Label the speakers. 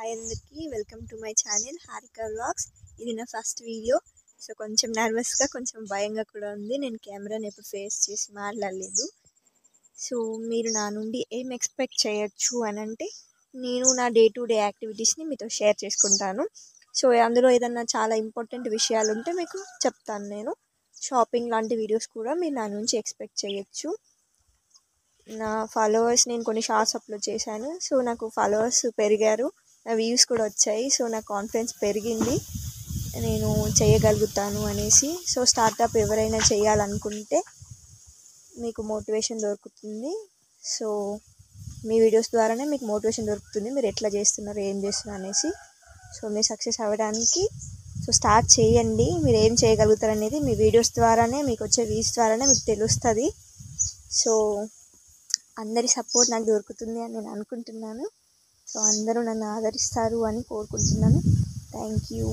Speaker 1: Hi అందరికీ welcome to my channel Harika vlogs. ఇది నా ఫస్ట్ వీడియో. సో కొంచెం నర్వస్గా కొంచెం భయంగా కూడా ఉంది. నేను కెమెరాని ఎప్పుడు ఫేస్ చేసి మాట్లాడలేదు. సో మీరు నా నుండి ఏం ఎక్స్పెక్ట్ చేయొచ్చు అని అంటే, నేను నా డే టు డే యాక్టివిటీస్ని మీతో షేర్ చేసుకుంటాను. సో అందులో ఏదన్నా చాలా ఇంపార్టెంట్ విషయాలు ఉంటే మీకు చెప్తాను. నేను షాపింగ్ లాంటి వీడియోస్ కూడా మీరు నా నుంచి ఎక్స్పెక్ట్ చేయొచ్చు. నా ఫాలోవర్స్ నేను కొన్ని షార్ట్స్ అప్లోడ్ చేశాను. సో నాకు ఫాలోవర్స్ పెరిగారు, నా వ్యూస్ కూడా వచ్చాయి. సో నా కాన్ఫిడెన్స్ పెరిగింది, నేను చేయగలుగుతాను అనేసి. సో స్టార్టప్ ఎవరైనా చేయాలనుకుంటే మీకు మోటివేషన్ దొరుకుతుంది. సో మీ వీడియోస్ ద్వారానే మీకు మోటివేషన్ దొరుకుతుంది, మీరు ఎట్లా చేస్తున్నారు ఏం చేస్తున్నారు అనేసి. సో మీరు సక్సెస్ అవ్వడానికి సో స్టార్ట్ చేయండి. మీరు ఏం చేయగలుగుతారు అనేది మీ వీడియోస్ ద్వారానే, మీకు వచ్చే వ్యూస్ ద్వారానే మీకు తెలుస్తుంది. సో అందరి సపోర్ట్ నాకు దొరుకుతుంది అని నేను అనుకుంటున్నాను. సో అందరూ నన్ను ఆదరిస్తారు అని కోరుకుంటున్నాను. Thank you.